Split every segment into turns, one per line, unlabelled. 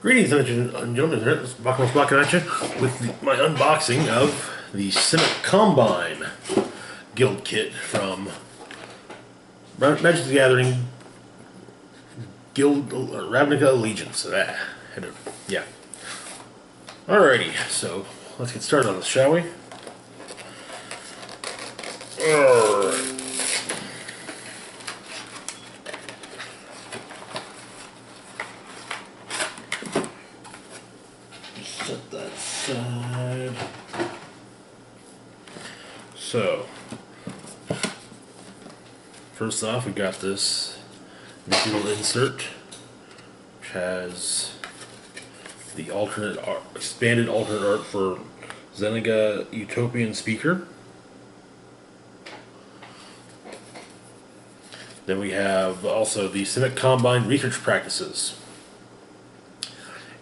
Greetings, ladies and gentlemen. It's Buckles Blocking at you with my unboxing of the Simic Combine guild kit from Magic the Gathering Guild Ravnica Allegiance. Yeah. Alrighty, so let's get started on this, shall we? Alright. Set that aside. So, first off, we got this little insert, which has the expanded alternate art for Zeniga Utopian Speaker. Then we have also the Simic Combine research practices.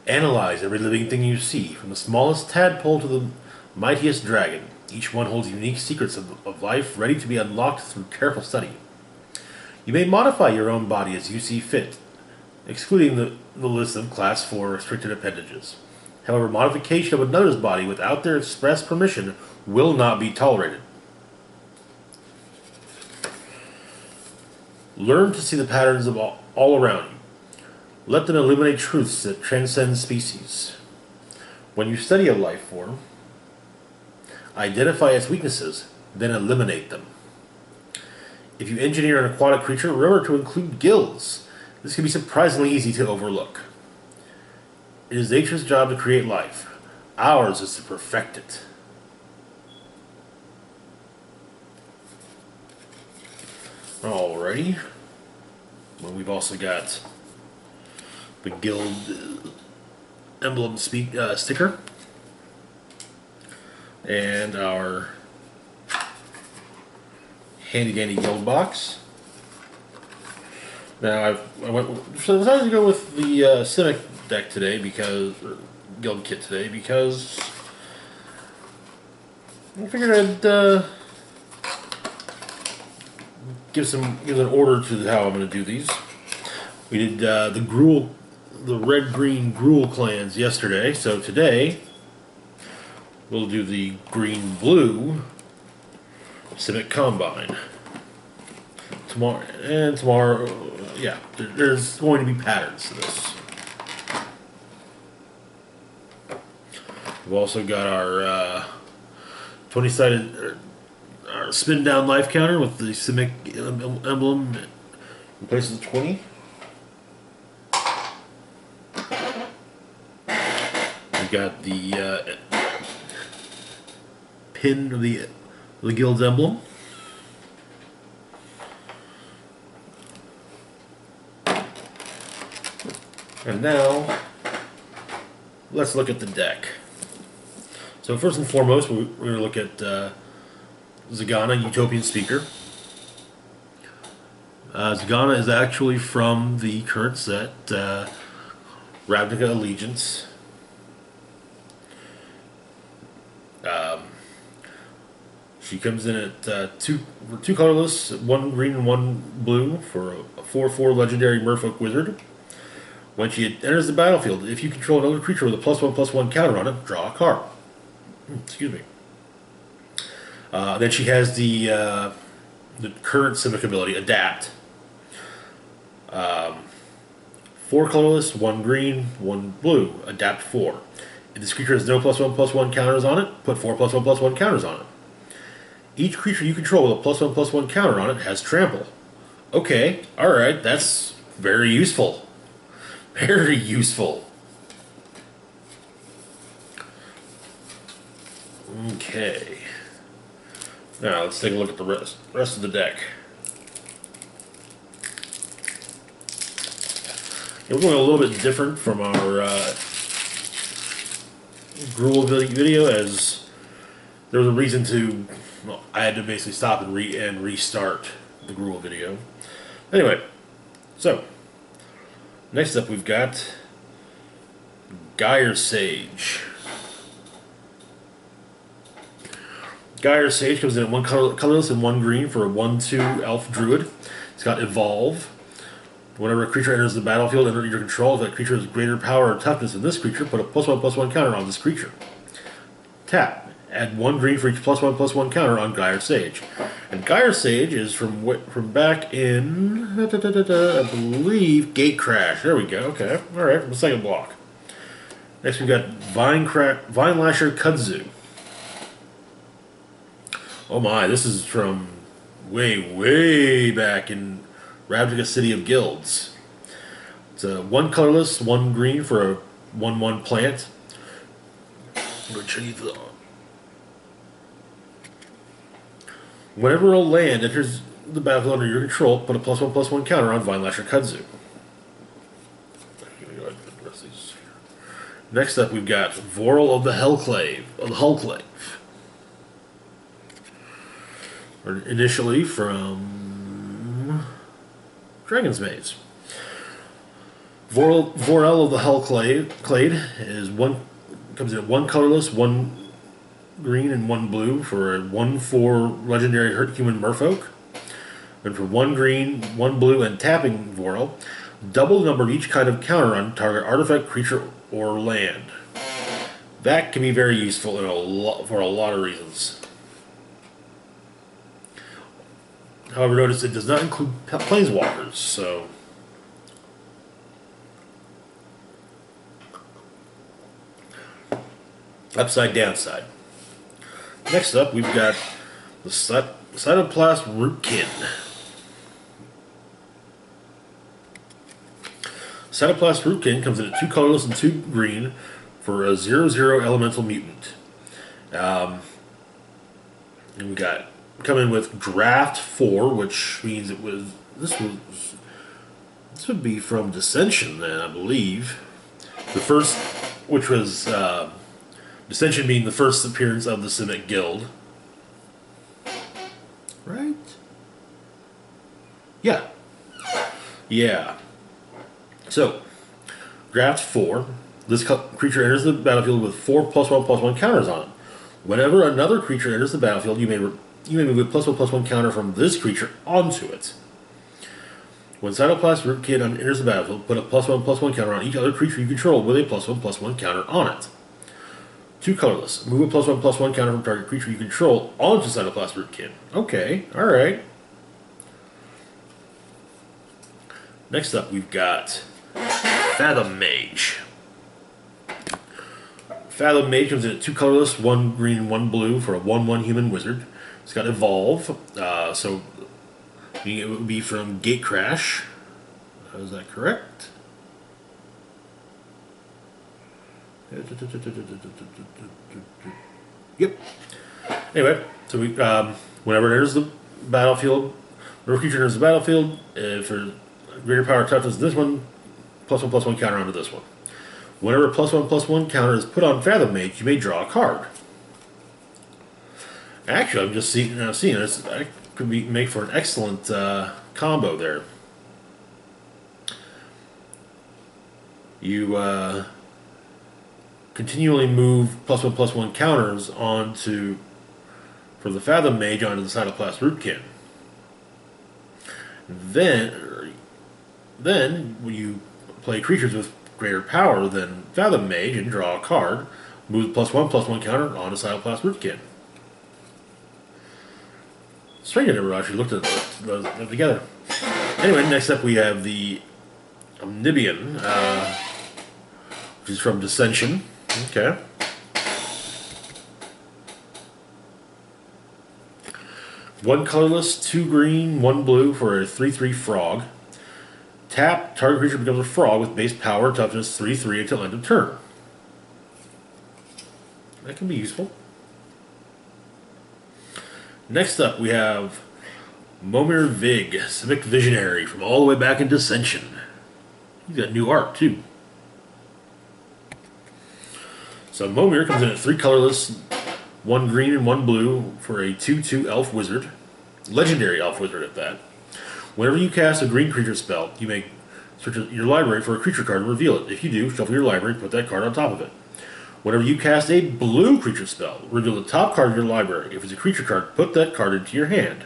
Analyze every living thing you see, from the smallest tadpole to the mightiest dragon. Each one holds unique secrets of life ready to be unlocked through careful study. You may modify your own body as you see fit, excluding the list of Class 4 restricted appendages. However, modification of another's body without their express permission will not be tolerated. Learn to see the patterns of all around you. Let them illuminate truths that transcend species. When you study a life form, identify its weaknesses, then eliminate them. If you engineer an aquatic creature, remember to include gills. This can be surprisingly easy to overlook. It is nature's job to create life. Ours is to perfect it. Alrighty. Well, we've also got the guild emblem sticker and our handy dandy guild box. Now I decided to go with the Cynic deck today guild kit today because I figured I'd give an order to how I'm going to do these. We did the red-green Gruul clans yesterday, so today we'll do the green-blue Simic Combine. Tomorrow, yeah, there's going to be patterns to this. We've also got our 20-sided our spin-down life counter with the Simic emblem in place of the 20. We've got the pin of the guild's emblem. And now, let's look at the deck. So first and foremost, we're going to look at Zagana Utopian Speaker. Zagana is actually from the current set, Ravnica Allegiance. She comes in at two colorless, one green and one blue for a 4/4 legendary Merfolk Wizard. When she enters the battlefield, if you control another creature with a +1/+1 counter on it, draw a card. Excuse me. Then she has the current Simic ability, Adapt. 4 colorless, 1 green, 1 blue, Adapt 4. If this creature has no +1/+1 counters on it, put 4 +1/+1 counters on it. Each creature you control with a +1/+1 counter on it has Trample. Okay, alright, that's very useful. Very useful. Okay. Now let's take a look at the rest of the deck. We're going a little bit different from our Gruul video, as there was a reason to. Well, I had to basically stop and restart the Gruul video. Anyway, so next up we've got Gyre Sage. Gyre Sage comes in at 1 colorless and 1 green for a 1/2 elf druid. It's got Evolve. Whenever a creature enters the battlefield under your control, if that creature has greater power or toughness than this creature, put a +1/+1 counter on this creature. Tap. Add 1 green for each +1/+1 counter on Gyre Sage. And Gyre Sage is from back in, I believe, Gate Crash. There we go. Okay. Alright, from the second block. Next we've got Vine Lasher Kudzu. Oh my, this is from way back in Ravnica City of Guilds. It's a 1 colorless, 1 green for a 1/1 plant. Whenever a land enters the battlefield under your control, put a +1/+1 counter on Vine Lasher Kudzu. Next up, we've got Floral of the Clave. Initially from Dragon's Maze. Floral of the Clade is comes in 1 colorless, 1 green, and 1 blue for a 1/4 legendary human merfolk. And for 1 green, 1 blue, and tapping Floral, double the number of each kind of counter on target artifact, creature, or land. That can be very useful for a lot of reasons. However, notice it does not include planeswalkers, so upside downside. Next up, we've got the Cytoplast Rootkin. Cytoplast Rootkin comes in at 2 colorless and 2 green for a 0/0 elemental mutant. And we got come in with Draft 4, which means this would be from Dissension then, I believe. The first, which was Dissension being the first appearance of the Simic Guild. Right? Yeah. Yeah. So, Draft 4. This creature enters the battlefield with 4 +1/+1 counters on it. Whenever another creature enters the battlefield, you may move a +1/+1 counter from this creature onto it. When Cytoplast Rootkid enters the battlefield, put a +1/+1 counter on each other creature you control with a +1/+1 counter on it. 2 colorless. Move a +1/+1 counter from target creature you control onto Cytoplast Rootkid. Okay, alright. Next up, we've got Fathom Mage. Fathom Mage comes in at 2 colorless, 1 green, 1 blue for a 1/1 human wizard. It's got Evolve, so it would be from Gate Crash. Is that correct? Yep. Anyway, so whenever it enters the battlefield, whenever a creature enters the battlefield, for greater power toughness, this one, +1/+1 counter onto this one. Whenever a +1/+1 counter is put on Fathom Mage, you may draw a card. Actually, I'm just seeing this. That could make for an excellent combo there. You continually move +1/+1 counters for the Fathom Mage onto the Cytoplast Rootkin. Then when you play creatures with greater power than Fathom Mage and draw a card, move the +1/+1 counter onto Cytoplast Rootkin. Strange I never actually looked at those together. Anyway, next up we have the Omnibian, which is from Dissension. Okay. One colorless, 2 green, 1 blue for a 3/3 frog. Tap, target creature becomes a frog with base power, toughness 3/3 until end of turn. That can be useful. Next up, we have Momir Vig, Civic Visionary, from all the way back in Dissension. He's got new art, too. So Momir comes in at 3 colorless, 1 green and 1 blue for a 2/2 elf wizard. Legendary elf wizard at that. Whenever you cast a green creature spell, you may search your library for a creature card and reveal it. If you do, shuffle your library and put that card on top of it. Whenever you cast a blue creature spell, reveal the top card of your library. If it's a creature card, put that card into your hand.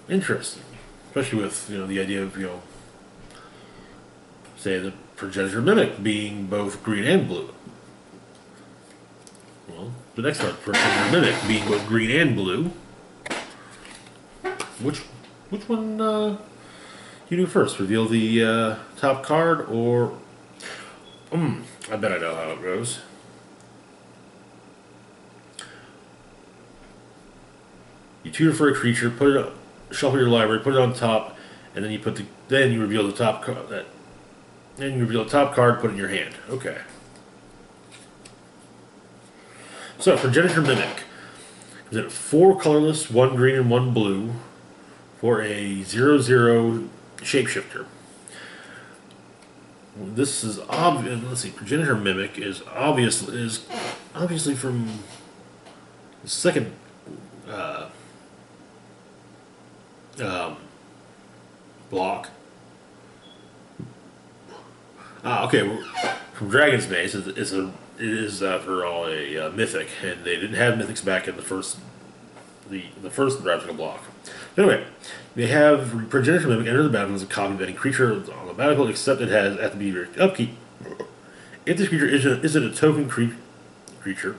Interesting. Especially with, the idea of, say the Progenitor Mimic being both green and blue. Well, the next card, Progenitor Mimic being both green and blue. Which one you do first? Reveal the top card, or I bet I know how it goes. You tutor for a creature, put it up, shuffle your library, put it on top, and then you reveal the top card. Then you reveal the top card, put it in your hand. Okay. So Progenitor Mimic is it 4 colorless, 1 green, and 1 blue for a 0/0 shapeshifter. This is obvious. Let's see. Progenitor Mimic is obviously from the second block. Okay. From Dragon's Maze, it is after all a mythic, and they didn't have mythics back in the first Rapture block. Anyway, they have Progenitor Mimic enter the battlefield as a copy of any creature on the battlefield, except it has at the beginning of your upkeep. If this creature isn't a token creature,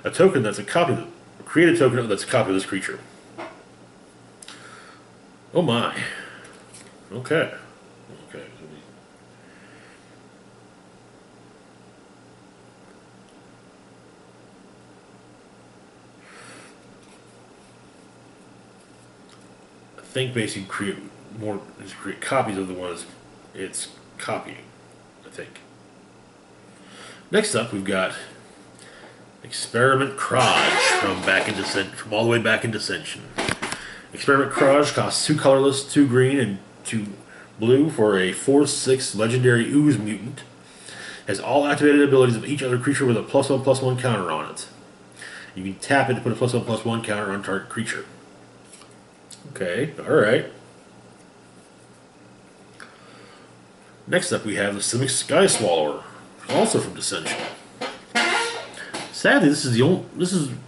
a token that's a copy, create a token that's a copy of this creature. Oh my. Okay. Okay. I think basically create copies of the ones it's copying, I think. Next up, we've got Experiment Crotch from all the way back in Dissension. Experiment Crotch costs 2 colorless, 2 green, and 2 blue for a 4/6 legendary ooze mutant. Has all activated abilities of each other creature with a +1/+1 counter on it. You can tap it to put a +1/+1 counter on target creature. Okay, alright. Next up we have the Simic Sky Swallower, also from Dissension. Sadly, this is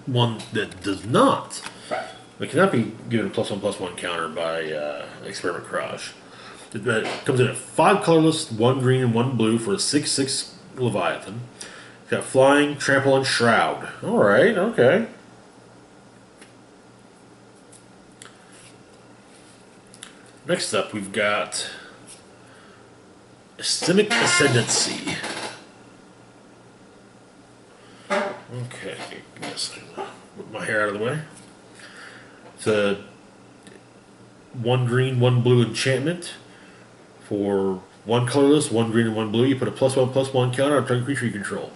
one that does not. It cannot be given a +1/+1 counter by Experiment Crotch. It comes in at 5 colorless, 1 green, and 1 blue for a 6/6 Leviathan. It's got Flying, Trample, and Shroud. Alright, okay. Next up, we've got Simic Ascendancy. Okay, yes, put my hair out of the way. It's a 1 green, 1 blue enchantment for 1 colorless, 1 green, and 1 blue. You put a +1/+1 counter on a target creature you control.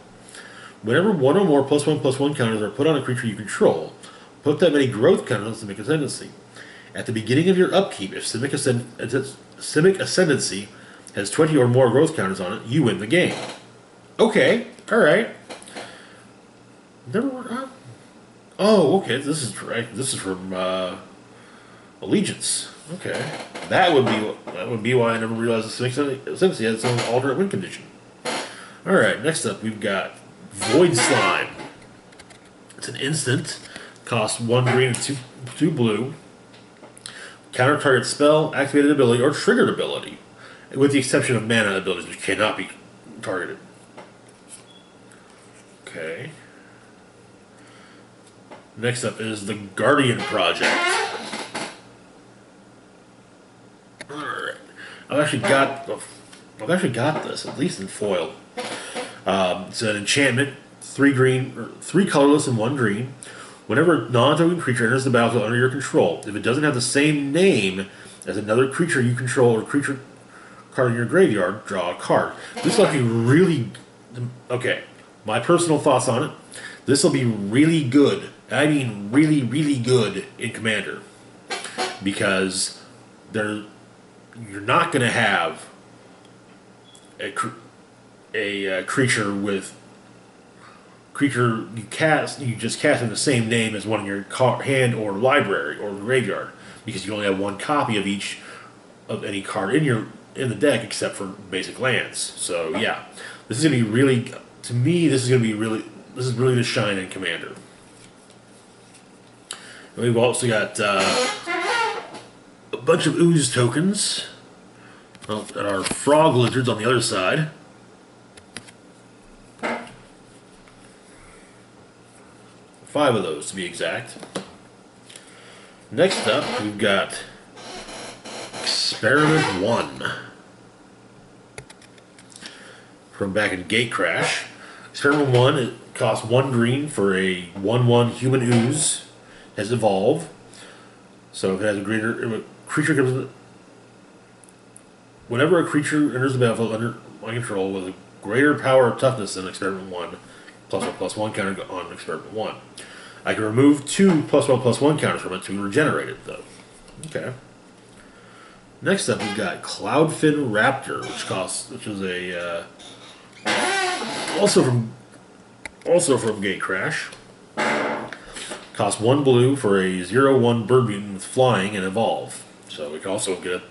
Whenever one or more +1/+1 counters are put on a creature you control, put that many growth counters on Simic Ascendancy. At the beginning of your upkeep, if Simic Ascendancy has 20 or more growth counters on it, you win the game. Okay, alright. Never worked. Oh, okay, this is right. This is from Allegiance. Okay. That would be why I never realized the Simic Ascendancy had its own alternate win condition. Alright, next up we've got Boyds Slide. It's an instant. Costs 1 green and 2 blue. Counter target spell, activated ability, or triggered ability, with the exception of mana abilities, which cannot be targeted. Okay. Next up is the Guardian Project. Alright. I've actually got this, at least in foil. It's an enchantment, 3 colorless and 1 green. Whenever a non-token creature enters the battlefield under your control, if it doesn't have the same name as another creature you control or creature card in your graveyard, draw a card. This will be really... Okay, my personal thoughts on it. This will be really good. I mean really, really good in Commander. Because you're not going to have a creature with... creature you just cast in the same name as one in your hand or library or graveyard, because you only have 1 copy of each of any card in the deck except for basic lands. So yeah, this is gonna be really, to me, this is really the shine in Commander. We've also got a bunch of ooze tokens. And our frog lizards on the other side. Five of those to be exact. Next up, we've got Experiment 1. From back in Gate Crash. Experiment 1, it costs 1 green for a 1/1 human ooze. Has evolved. So if it has a greater, if a creature comes, whenever a creature enters the battlefield under my control with a greater power or toughness than Experiment 1, +1/+1 counter on Experiment 1. I can remove 2 +1/+1 counters from it to regenerate it, though. Okay. Next up, we've got Cloudfin Rapture, which is a also from Gate Crash. Costs 1 blue for a 0/1 bird mutant with flying and evolve. So we can also get it.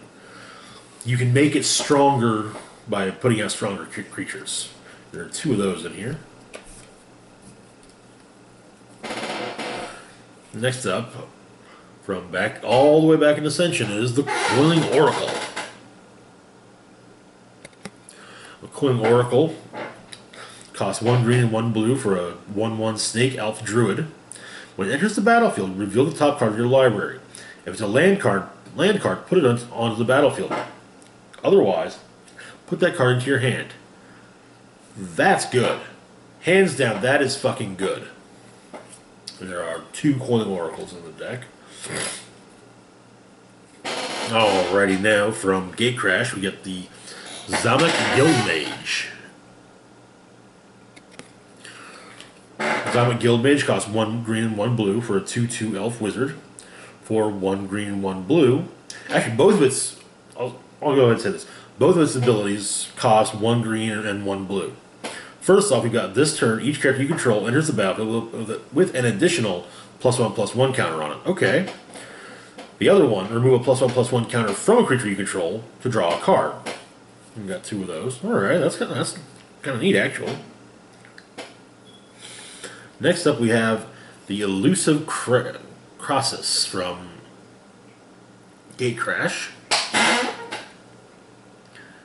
You can make it stronger by putting out stronger creatures. There are 2 of those in here. Next up, from back all the way back in Dissension, is the Coiling Oracle. The Coiling Oracle costs 1 green and 1 blue for a 1/1 Snake Elf Druid. When it enters the battlefield, reveal the top card of your library. If it's a land card, put it onto the battlefield. Otherwise, put that card into your hand. That's good. Hands down, that is fucking good. And there are 2 Coiling Oracles in the deck. Alrighty, now from Gate Crash, we get the Simic Guildmage. Simic Guildmage costs 1 green and 1 blue for a 2/2 elf wizard. For 1 green and 1 blue. Actually, both of its, I'll go ahead and say this. Both of its abilities cost 1 green and 1 blue. First off, we've got this turn, each character you control enters the battlefield with an additional +1/+1 counter on it. Okay. The other one, remove a +1/+1 counter from a creature you control to draw a card. We've got 2 of those. Alright, that's kind of neat, actually. Next up, we have the Elusive Crossus from Gate Crash.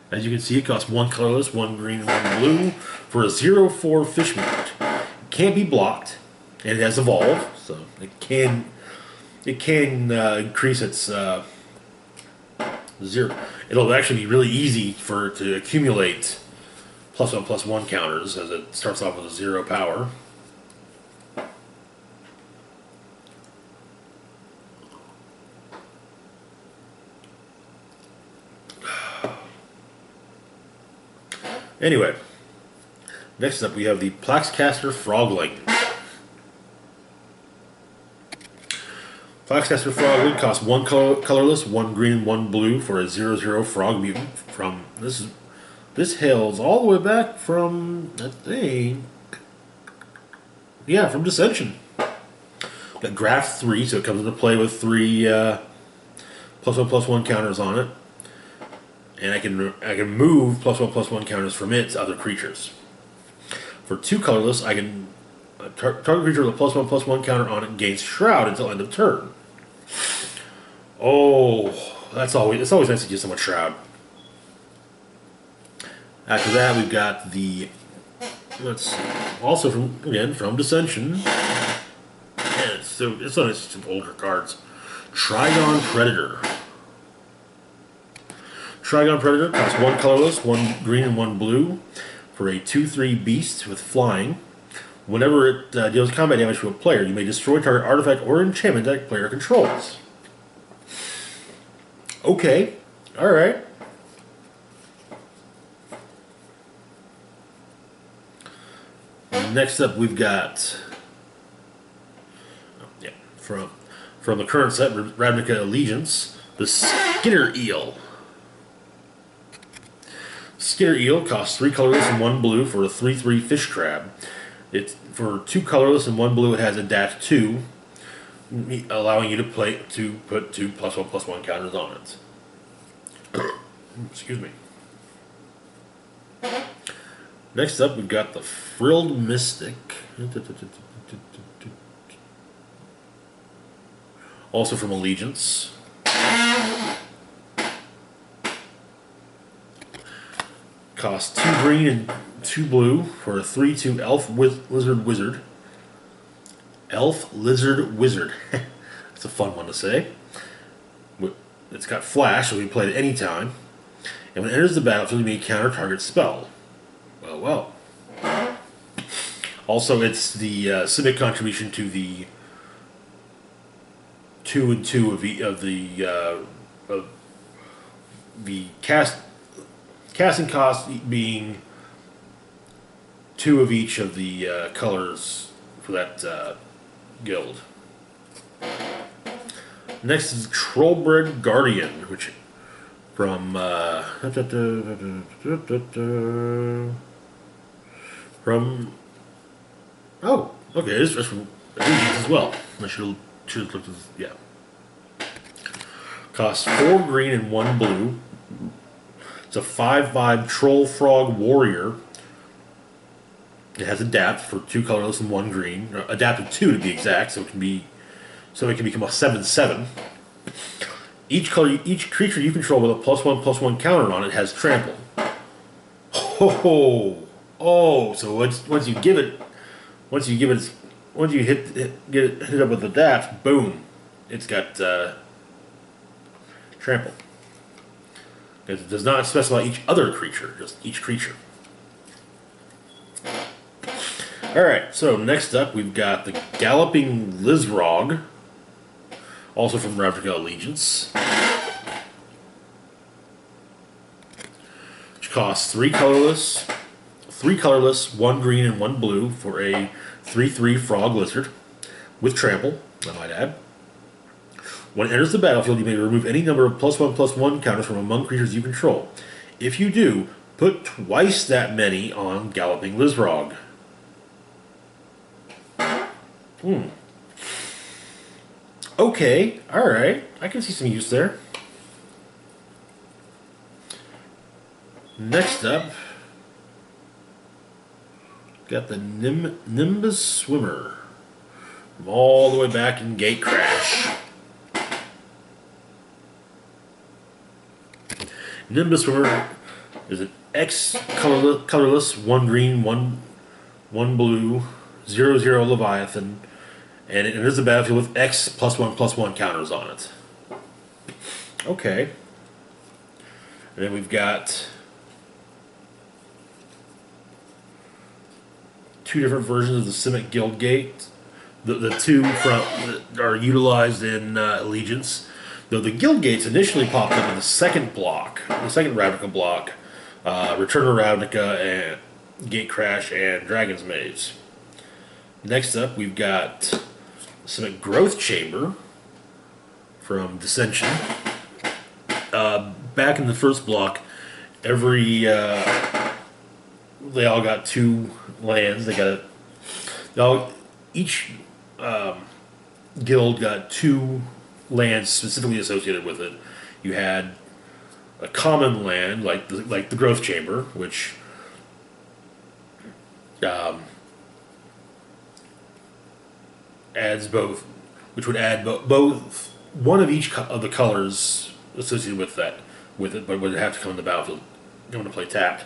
As you can see, it costs 1 colorless, 1 green, and 1 blue for a 0/4 fish mutant. It can't be blocked, and it has evolved, so it can increase its 0. It'll actually be really easy for it to accumulate +1/+1 counters as it starts off with a 0 power. Anyway, next up we have the Castor Frogling. Castor Frogling costs 1 colorless, 1 green, and 1 blue for a 0/0 frog mutant. From this hails all the way back from, I think, yeah, from Dissension. Got Graph 3, so it comes into play with 3 +1/+1 counters on it. And I can move +1/+1 counters from it to other creatures. For 2 colorless, I can target creature with a +1/+1 counter on it gains Shroud until end of turn. Oh, it's always nice to get someone Shroud. After that, we've got the, let's see, also from Dissension. And it's on some older cards. Trigon Predator. Trigon Predator costs 1 colorless, 1 green, and 1 blue for a 2/3 beast with flying. Whenever it deals combat damage to a player, you may destroy target artifact or enchantment that player controls. Okay, alright. Next up, we've got from the current set, Ravnica Allegiance, the Skinner Eel. Skinner Eel costs 3 colorless and 1 blue for a 3/3 fish crab. It's for 2 colorless and 1 blue. It has a -2, allowing you to put 2 +1/+1 counters on it. Excuse me. Next up, we've got the Frilled Mystic. Also from Allegiance. Costs 2 green and 2 blue for a 3/2 Lizard Wizard. Elf Lizard Wizard. It's a fun one to say. It's got flash, so we can play it any time. And when it enters the battlefield, you may counter target spell. Well. Also, it's the Simic contribution to the 2 and 2 of the casting cost being 2 of each of the colors for that guild. Next is Trollbred Guardian, which from oh, okay, it is from Allegiance as well. I should have looked at this, yeah. Costs 4 green and 1 blue. It's a 5/5 Troll Frog Warrior. It has adapt for 2 colorless and 1 green. Adapted 2 to be exact, so it can become a 7/7. Each creature you control with a +1/+1 counter on it has trample. Oh! So once you hit it up with adapt, boom, it's got trample. It does not specify each other creature, just each creature. Alright, so next up we've got the Galloping Lizard, also from Rapture Allegiance, which costs 3 colorless, 1 green and 1 blue for a 3/3 Frog Lizard with trample, I might add. When it enters the battlefield, you may remove any number of +1/+1 counters from among creatures you control. If you do, put twice that many on Galloping Lizard. Okay, alright. I can see some use there. Next up, got the Nimbus Swimmer. From all the way back in Gate Crash. Nimbus Swimmer is an X colorless, 1 green, 1 blue, 0/0 Leviathan, and it enters the battlefield with X +1/+1 counters on it. Okay. And then we've got 2 different versions of the Simic Guild Gate. The 2 that are utilized in Allegiance. Though the Guild Gates initially popped up in the second block, the second Ravnica block, Return of Ravnica, and Gate Crash, and Dragon's Maze. Next up, we've got Simic Growth Chamber from Dissension. Back in the first block, they all got 2 lands. Each guild got 2 lands specifically associated with it. You had a common land like the Growth Chamber, which adds both, which would add both one of each of the colors associated with it, but would have to come in the battlefield, come into play tapped.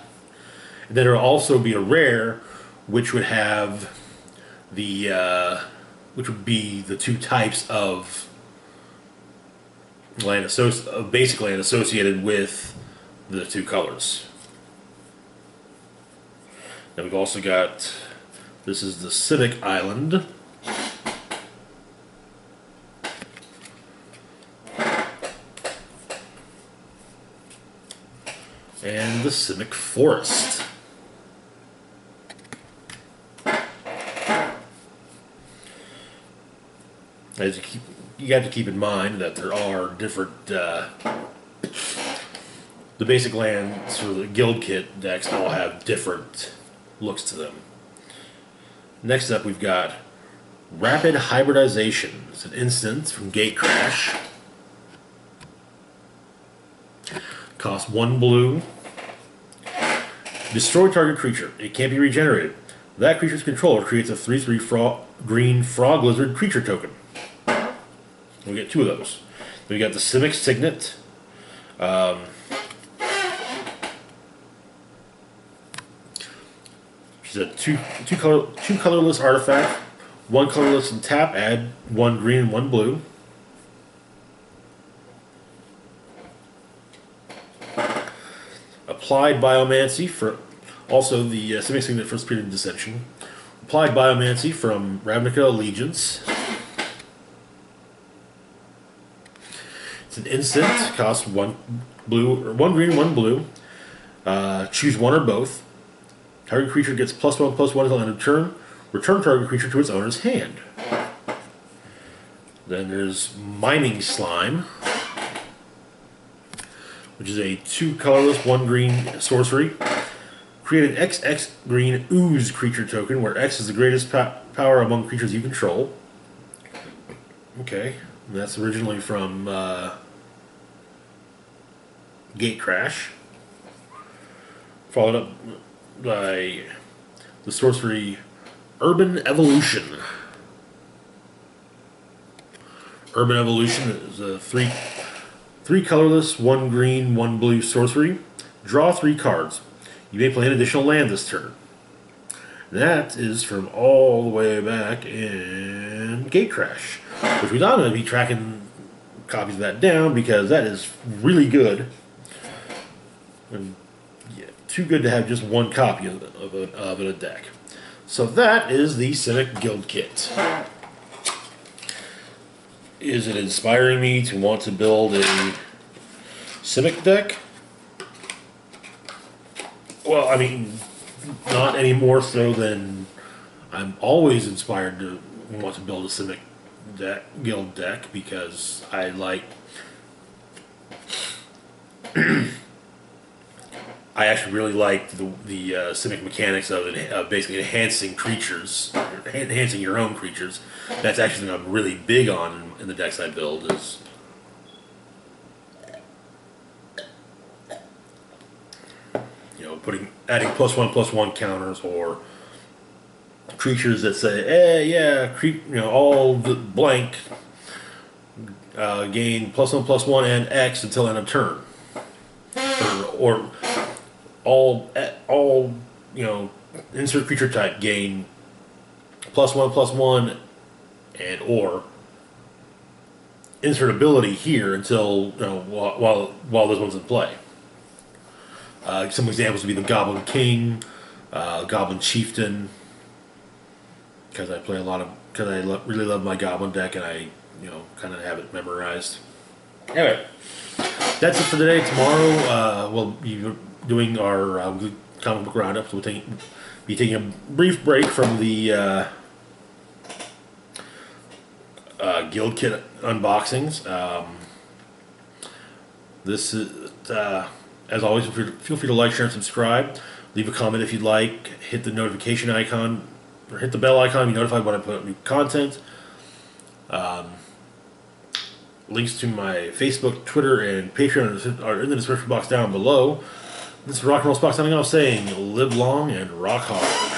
And then there will also be a rare, which would have which would be the 2 types of basic land associated with the 2 colors. Then we've also got, this is the Cynic Island. And the Cynic Forest. As you have to keep in mind that there are different, the basic lands for the guild kit decks all have different looks to them. Next up, we've got Rapid Hybridization. It's an instant from Gate Crash. Costs 1 blue. Destroy target creature. It can't be regenerated. That creature's controller creates a 3/3 green Frog Lizard creature token. We get 2 of those. Then we got the Civic Signet. She's a two colorless artifact, 1 colorless and tap, add 1 green and 1 blue. Applied Bioman Seifer, also the Civic Signet first period of dissension. Applied Bioman Seifer from Ravnica Allegiance. It's an instant, costs 1 blue or 1 green, 1 blue. Choose one or both. Target creature gets +1/+1 until end of turn. Return target creature to its owner's hand. Then there's Miming Slime, which is a 2 colorless, 1 green sorcery. Create an XX green ooze creature token, where X is the greatest power among creatures you control. Okay, and that's originally from Gate Crash. Followed up by the sorcery Urban Evolution. Urban Evolution is a 3 colorless, 1 green, 1 blue sorcery. Draw 3 cards. You may play an additional land this turn. That is from all the way back in Gate Crash, which we're not going to be tracking copies of that down because that is really good. And yeah, too good to have just 1 copy of it in a deck. So that is the Cynic Guild Kit. Is it inspiring me to want to build a Cynic deck? Well, I mean, not any more so than I'm always inspired to want to build a Cynic Guild deck, because I like... I actually really like the Cynic mechanics of basically enhancing creatures, enhancing your own creatures. That's actually something I'm really big on in the decks I build. Is adding +1/+1 counters, or creatures that say, all the blank gain +1/+1 and X until end of turn, or all insert creature type gain +1/+1 and or insert ability here until while this one's in play. Some examples would be the Goblin King, Goblin Chieftain, because I play because I really love my Goblin deck, and I kind of have it memorized. Anyway, that's it for today. Tomorrow we'll be doing our comic book roundup, so we'll be taking a brief break from the Guild Kit unboxings. This is... as always, feel free to like, share, and subscribe. Leave a comment if you'd like. Hit the notification icon, or hit the bell icon to be notified when I put up new content. Links to my Facebook, Twitter, and Patreon are in the description box down below. This is Rock and Roll Spock signing off, saying live long and rock hard.